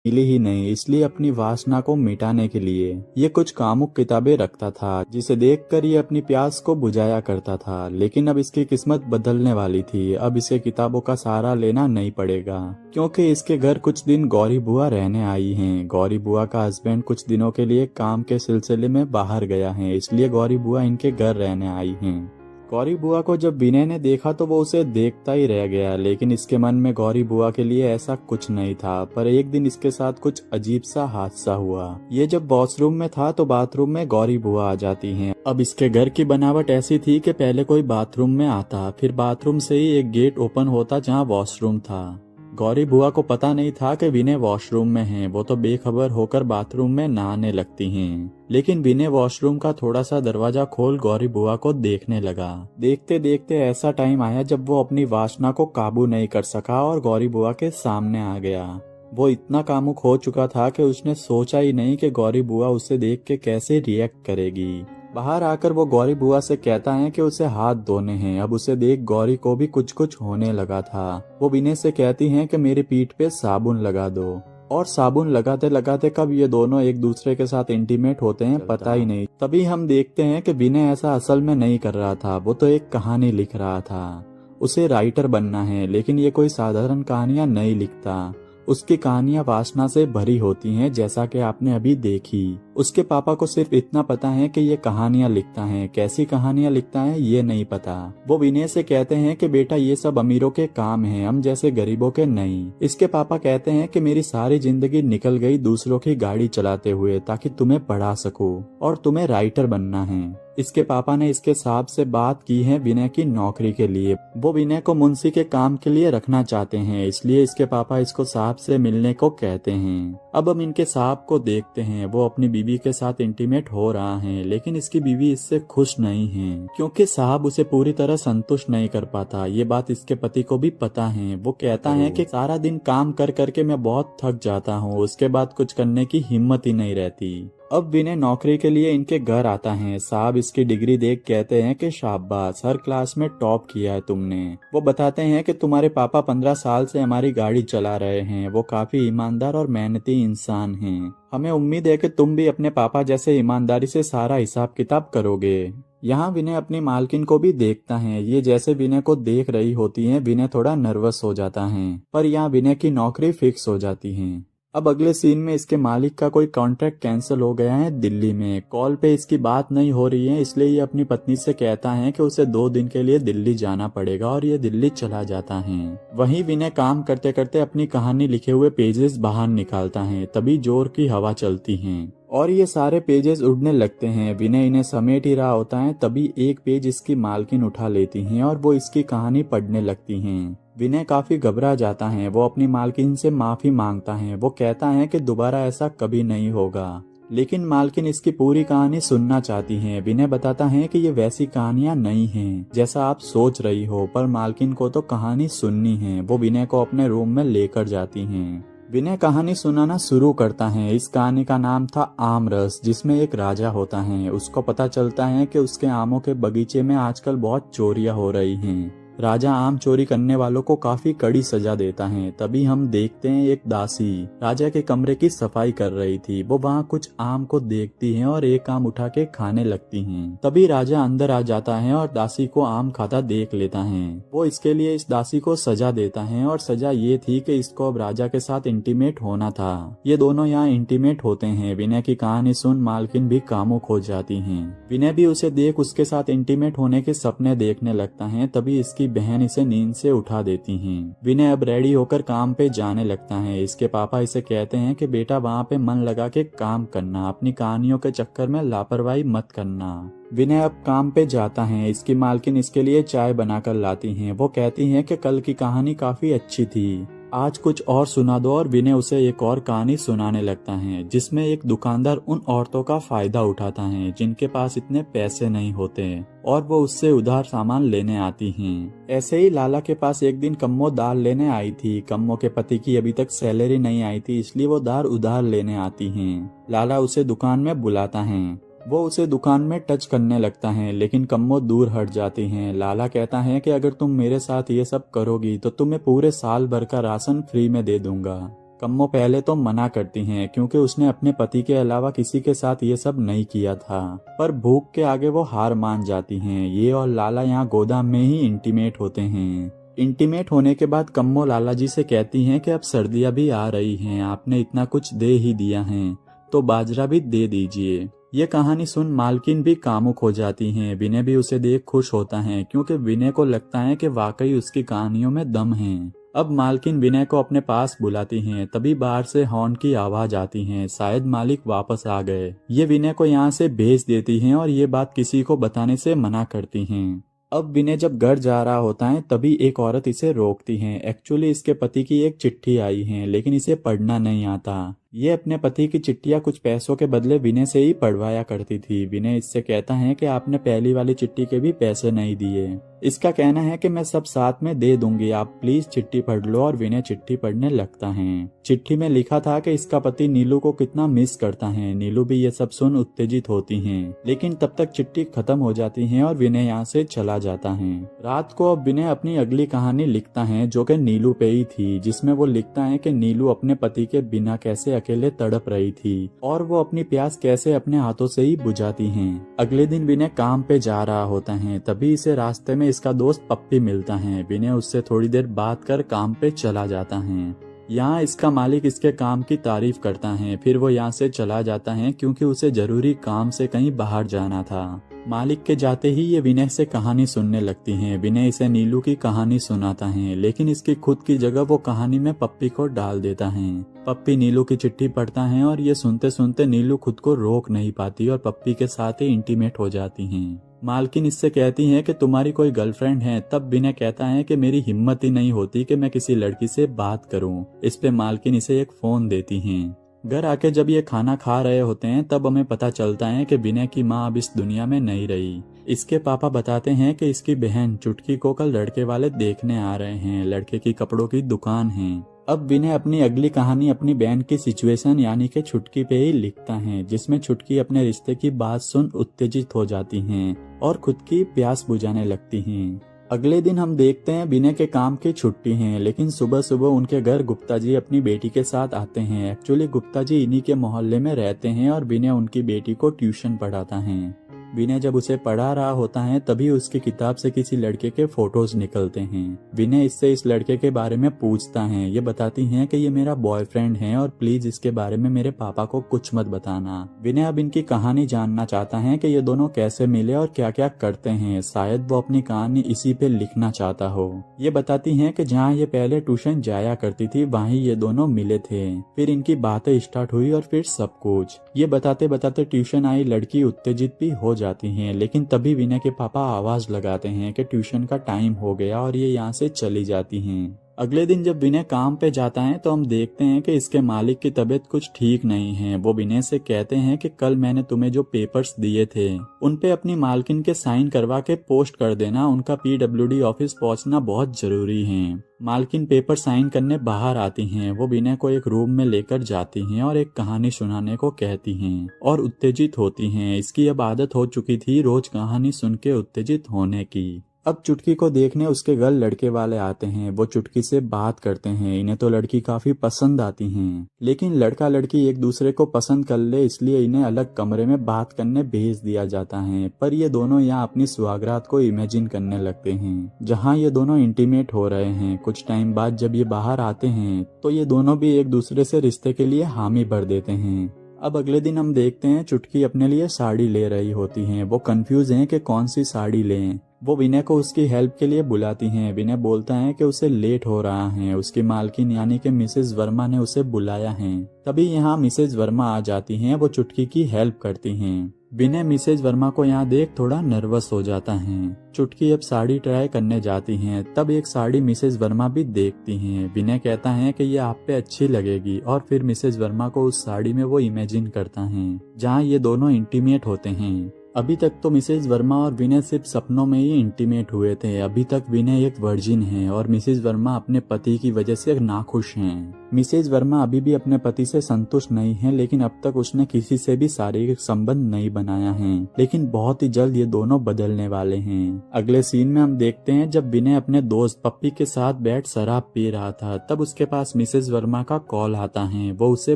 मिली ही नहीं, इसलिए अपनी वासना को मिटाने के लिए ये कुछ कामुक किताबें रखता था, जिसे देखकर ये अपनी प्यास को बुझाया करता था। लेकिन अब इसकी किस्मत बदलने वाली थी। अब इसे किताबों का सहारा लेना नहीं पड़ेगा, क्योंकि इसके घर कुछ दिन गौरी बुआ रहने आई हैं। गौरी बुआ का हस्बैंड कुछ दिनों के लिए काम के सिलसिले में बाहर गया है, इसलिए गौरी बुआ इनके घर रहने आई हैं। गौरी बुआ को जब विनय ने देखा तो वो उसे देखता ही रह गया, लेकिन इसके मन में गौरी बुआ के लिए ऐसा कुछ नहीं था। पर एक दिन इसके साथ कुछ अजीब सा हादसा हुआ। ये जब वॉशरूम में था तो बाथरूम में गौरी बुआ आ जाती हैं। अब इसके घर की बनावट ऐसी थी कि पहले कोई बाथरूम में आता, फिर बाथरूम से ही एक गेट ओपन होता जहाँ वॉशरूम था। गौरी बुआ को पता नहीं था कि विनय वॉशरूम में है। वो तो बेखबर होकर बाथरूम में नहाने लगती हैं। लेकिन विनय वॉशरूम का थोड़ा सा दरवाजा खोल गौरी बुआ को देखने लगा। देखते देखते ऐसा टाइम आया जब वो अपनी वासना को काबू नहीं कर सका और गौरी बुआ के सामने आ गया। वो इतना कामुक हो चुका था कि उसने सोचा ही नहीं कि गौरी बुआ उसे देख के कैसे रिएक्ट करेगी। बाहर आकर वो गौरी बुआ से कहता है कि उसे हाथ धोने हैं। अब उसे देख गौरी को भी कुछ कुछ होने लगा था। वो विनय से कहती हैं कि मेरी पीठ पे साबुन लगा दो, और साबुन लगाते लगाते कब ये दोनों एक दूसरे के साथ इंटीमेट होते हैं पता ही नहीं। तभी हम देखते हैं कि विनय ऐसा असल में नहीं कर रहा था, वो तो एक कहानी लिख रहा था। उसे राइटर बनना है, लेकिन ये कोई साधारण कहानियां नहीं लिखता। उसकी कहानियां वासना से भरी होती हैं, जैसा कि आपने अभी देखी। उसके पापा को सिर्फ इतना पता है कि ये कहानियां लिखता है, कैसी कहानियां लिखता है ये नहीं पता। वो विनय से कहते हैं कि बेटा ये सब अमीरों के काम है, हम जैसे गरीबों के नहीं। इसके पापा कहते हैं कि मेरी सारी जिंदगी निकल गई दूसरों की गाड़ी चलाते हुए ताकि तुम्हें पढ़ा सकूं, और तुम्हें राइटर बनना है। इसके पापा ने इसके साहब से बात की है विनय की नौकरी के लिए। वो विनय को मुंशी के काम के लिए रखना चाहते हैं, इसलिए इसके पापा इसको साहब से मिलने को कहते हैं। अब हम इनके साहब को देखते हैं। वो अपनी बीवी के साथ इंटीमेट हो रहा है, लेकिन इसकी बीवी इससे खुश नहीं है, क्योंकि साहब उसे पूरी तरह संतुष्ट नहीं कर पाता। ये बात इसके पति को भी पता है। वो कहता है कि सारा दिन काम कर करके मैं बहुत थक जाता हूँ, उसके बाद कुछ करने की हिम्मत ही नहीं रहती। अब विनय नौकरी के लिए इनके घर आता है। साहब इसकी डिग्री देख कहते हैं कि शाबाश, हर क्लास में टॉप किया है तुमने। वो बताते हैं कि तुम्हारे पापा 15 साल से हमारी गाड़ी चला रहे हैं। वो काफी ईमानदार और मेहनती इंसान हैं। हमें उम्मीद है कि तुम भी अपने पापा जैसे ईमानदारी से सारा हिसाब किताब करोगे। यहाँ विनय अपनी मालकिन को भी देखता है। ये जैसे विनय को देख रही होती है, विनय थोड़ा नर्वस हो जाता है, पर यहाँ विनय की नौकरी फिक्स हो जाती है। अब अगले सीन में इसके मालिक का कोई कॉन्ट्रैक्ट कैंसिल हो गया है दिल्ली में। कॉल पे इसकी बात नहीं हो रही है, इसलिए ये अपनी पत्नी से कहता है कि उसे 2 दिन के लिए दिल्ली जाना पड़ेगा, और ये दिल्ली चला जाता है। वहीं विनय काम करते करते अपनी कहानी लिखे हुए पेजेस बाहर निकालता है। तभी जोर की हवा चलती है और ये सारे पेजेस उड़ने लगते हैं। विनय इन्हें समेट ही रहा होता है, तभी एक पेज इसकी मालकिन उठा लेती हैं और वो इसकी कहानी पढ़ने लगती हैं। विनय काफी घबरा जाता है। वो अपनी मालकिन से माफी मांगता है। वो कहता है कि दोबारा ऐसा कभी नहीं होगा, लेकिन मालकिन इसकी पूरी कहानी सुनना चाहती हैं। विनय बताता है कि ये वैसी कहानियां नहीं हैं जैसा आप सोच रही हो, पर मालकिन को तो कहानी सुननी है। वो विनय को अपने रूम में लेकर जाती हैं। विनय कहानी सुनाना शुरू करता है। इस कहानी का नाम था आमरस, जिसमें एक राजा होता है। उसको पता चलता है कि उसके आमों के बगीचे में आजकल बहुत चोरियां हो रही हैं। राजा आम चोरी करने वालों को काफी कड़ी सजा देता है। तभी हम देखते हैं एक दासी राजा के कमरे की सफाई कर रही थी। वो वहाँ कुछ आम को देखती है और एक आम उठा के खाने लगती हैं। तभी राजा अंदर आ जाता है और दासी को आम खाता देख लेता है। वो इसके लिए इस दासी को सजा देता है, और सजा ये थी कि इसको अब राजा के साथ इंटीमेट होना था। ये दोनों यहाँ इंटीमेट होते हैं। विनय की कहानी सुन मालकिन भी कामुक हो जाती है। विनय भी उसे देख उसके साथ इंटीमेट होने के सपने देखने लगता है। तभी इसकी बहन इसे नींद से उठा देती हैं। विनय अब रेडी होकर काम पे जाने लगता है। इसके पापा इसे कहते हैं कि बेटा वहाँ पे मन लगा के काम करना, अपनी कहानियों के चक्कर में लापरवाही मत करना। विनय अब काम पे जाता है। इसकी मालकिन इसके लिए चाय बनाकर लाती हैं। वो कहती हैं कि कल की कहानी काफी अच्छी थी, आज कुछ और सुना दो, और विनय उसे एक और कहानी सुनाने लगता है, जिसमें एक दुकानदार उन औरतों का फायदा उठाता है जिनके पास इतने पैसे नहीं होते और वो उससे उधार सामान लेने आती हैं। ऐसे ही लाला के पास एक दिन कम्मो दाल लेने आई थी। कम्मो के पति की अभी तक सैलरी नहीं आई थी, इसलिए वो दाल उधार लेने आती हैं। लाला उसे दुकान में बुलाता है। वो उसे दुकान में टच करने लगता है, लेकिन कम्मो दूर हट जाती हैं। लाला कहता है कि अगर तुम मेरे साथ ये सब करोगी तो तुम्हें पूरे साल भर का राशन फ्री में दे दूंगा। कम्मो पहले तो मना करती हैं क्योंकि उसने अपने पति के अलावा किसी के साथ ये सब नहीं किया था, पर भूख के आगे वो हार मान जाती हैं। ये और लाला यहाँ गोदाम में ही इंटीमेट होते हैं। इंटीमेट होने के बाद कम्मो लाला जी से कहती हैं कि अब सर्दियां भी आ रही हैं, आपने इतना कुछ दे ही दिया है तो बाजरा भी दे दीजिए। ये कहानी सुन मालकिन भी कामुक हो जाती हैं। विनय भी उसे देख खुश होता है क्योंकि विनय को लगता है कि वाकई उसकी कहानियों में दम है। अब मालकिन विनय को अपने पास बुलाती हैं, तभी बाहर से हॉर्न की आवाज आती है, शायद मालिक वापस आ गए। ये विनय को यहाँ से भेज देती हैं और ये बात किसी को बताने से मना करती हैं। अब विनय जब घर जा रहा होता है तभी एक औरत इसे रोकती है। एक्चुअली इसके पति की एक चिट्ठी आई है लेकिन इसे पढ़ना नहीं आता। ये अपने पति की चिट्ठियां कुछ पैसों के बदले विनय से ही पढ़वाया करती थी। विनय इससे कहता है कि आपने पहली वाली चिट्ठी के भी पैसे नहीं दिए। इसका कहना है कि मैं सब साथ में दे दूंगी, आप प्लीज चिट्ठी पढ़ लो, और विनय चिट्ठी पढ़ने लगता है। चिट्ठी में लिखा था कि इसका पति नीलू को कितना मिस करता है। नीलू भी ये सब सुन उत्तेजित होती है, लेकिन तब तक चिट्ठी खत्म हो जाती है और विनय यहाँ से चला जाता है। रात को अब विनय अपनी अगली कहानी लिखता है जो कि नीलू पे ही थी, जिसमें वो लिखता है कि नीलू अपने पति के बिना कैसे अकेले तड़प रही थी और वो अपनी प्यास कैसे अपने हाथों से ही बुझाती हैं। अगले दिन विनय काम पे जा रहा होता है, तभी इसे रास्ते में इसका दोस्त पप्पी मिलता है। विनय उससे थोड़ी देर बात कर काम पे चला जाता है। यहाँ इसका मालिक इसके काम की तारीफ करता है, फिर वो यहाँ से चला जाता है क्योंकि उसे जरूरी काम से कहीं बाहर जाना था। मालिक के जाते ही ये विनय से कहानी सुनने लगती हैं। विनय इसे नीलू की कहानी सुनाता है, लेकिन इसकी खुद की जगह वो कहानी में पप्पी को डाल देता है। पप्पी नीलू की चिट्ठी पढ़ता है और ये सुनते सुनते नीलू खुद को रोक नहीं पाती और पप्पी के साथ ही इंटीमेट हो जाती हैं। मालकिन इससे कहती है कि तुम्हारी कोई गर्लफ्रेंड है, तब विनय कहता है कि मेरी हिम्मत ही नहीं होती कि मैं किसी लड़की से बात करूं। इस पे मालकिन इसे एक फोन देती हैं। घर आके जब ये खाना खा रहे होते हैं तब हमें पता चलता है कि विनय की माँ अब इस दुनिया में नहीं रही। इसके पापा बताते हैं कि इसकी बहन चुटकी को कल लड़के वाले देखने आ रहे हैं। लड़के की कपड़ों की दुकान है। अब विनय अपनी अगली कहानी अपनी बहन की सिचुएशन यानी कि छुटकी पे ही लिखता है, जिसमें छुटकी अपने रिश्ते की बात सुन उत्तेजित हो जाती हैं और खुद की प्यास बुझाने लगती हैं। अगले दिन हम देखते हैं विनय के काम की छुट्टी है, लेकिन सुबह सुबह उनके घर गुप्ता जी अपनी बेटी के साथ आते हैं। एक्चुअली गुप्ता जी इन्हीं के मोहल्ले में रहते हैं और विनय उनकी बेटी को ट्यूशन पढ़ाता है। विनय जब उसे पढ़ा रहा होता है तभी उसकी किताब से किसी लड़के के फोटोज निकलते हैं। विनय इससे इस लड़के के बारे में पूछता है। ये बताती हैं कि ये मेरा बॉयफ्रेंड है और प्लीज इसके बारे में मेरे पापा को कुछ मत बताना। विनय अब इनकी कहानी जानना चाहता है कि ये दोनों कैसे मिले और क्या क्या करते हैं। शायद वो अपनी कहानी इसी पे लिखना चाहता हो। ये बताती हैं कि जहाँ ये पहले ट्यूशन जाया करती थी वहीं ये दोनों मिले थे, फिर इनकी बातें स्टार्ट हुई और फिर सब कुछ। ये बताते बताते ट्यूशन आई लड़की उत्तेजित भी हो जाती हैं, लेकिन तभी विनय के पापा आवाज लगाते हैं कि ट्यूशन का टाइम हो गया और ये यहाँ से चली जाती हैं। अगले दिन जब विनय काम पे जाता है तो हम देखते हैं कि इसके मालिक की तबीयत कुछ ठीक नहीं है। वो विनय से कहते हैं कि कल मैंने तुम्हें जो पेपर्स दिए थे उन पे अपनी मालकिन के साइन करवा के पोस्ट कर देना, उनका PWD ऑफिस पहुंचना बहुत जरूरी है। मालकिन पेपर साइन करने बाहर आती हैं। वो विनय को एक रूम में लेकर जाती हैं और एक कहानी सुनाने को कहती हैं और उत्तेजित होती हैं। इसकी अब आदत हो चुकी थी रोज कहानी सुन के उत्तेजित होने की। अब चुटकी को देखने उसके घर लड़के वाले आते हैं। वो चुटकी से बात करते हैं। इन्हें तो लड़की काफी पसंद आती हैं, लेकिन लड़का लड़की एक दूसरे को पसंद कर ले इसलिए इन्हें अलग कमरे में बात करने भेज दिया जाता है। पर ये दोनों यहाँ अपनी सुहागरात को इमेजिन करने लगते हैं जहाँ ये दोनों इंटीमेट हो रहे हैं। कुछ टाइम बाद जब ये बाहर आते हैं तो ये दोनों भी एक दूसरे से रिश्ते के लिए हामी भर देते हैं। अब अगले दिन हम देखते हैं चुटकी अपने लिए साड़ी ले रही होती हैं। वो कंफ्यूज हैं कि कौन सी साड़ी लें। वो विनय को उसकी हेल्प के लिए बुलाती हैं। विनय बोलता है कि उसे लेट हो रहा है। उसकी मालकिन यानी कि मिसेज वर्मा ने उसे बुलाया है। तभी यहाँ मिसेज वर्मा आ जाती हैं। वो चुटकी की हेल्प करती हैं। विनय मिसेज वर्मा को यहाँ देख थोड़ा नर्वस हो जाता है। चुटकी अब साड़ी ट्राई करने जाती हैं। तब एक साड़ी मिसेज वर्मा भी देखती हैं। विनय कहता है कि ये आप पे अच्छी लगेगी और फिर मिसेज वर्मा को उस साड़ी में वो इमेजिन करता है जहाँ ये दोनों इंटीमेट होते हैं। अभी तक तो मिसेज वर्मा और विनय सिर्फ सपनों में ही इंटीमेट हुए थे। अभी तक विनय एक वर्जिन है और मिसेज वर्मा अपने पति की वजह से नाखुश हैं। मिसेज वर्मा अभी भी अपने पति से संतुष्ट नहीं है, लेकिन अब तक उसने किसी से भी शारीरिक संबंध नहीं बनाया है। लेकिन बहुत ही जल्द ये दोनों बदलने वाले हैं। अगले सीन में हम देखते हैं जब विनय अपने दोस्त पप्पी के साथ बैठ शराब पी रहा था, तब उसके पास मिसेज वर्मा का कॉल आता है। वो उसे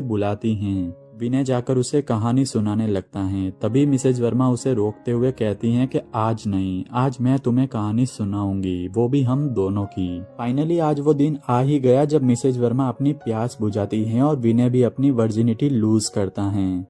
बुलाती हैं। विनय जाकर उसे कहानी सुनाने लगता है। तभी मिसेज वर्मा उसे रोकते हुए कहती हैं कि आज नहीं, आज मैं तुम्हें कहानी सुनाऊंगी, वो भी हम दोनों की। फाइनली आज वो दिन आ ही गया जब मिसेज वर्मा अपनी प्यास बुझाती हैं और विनय भी अपनी वर्जिनिटी लूज करता है।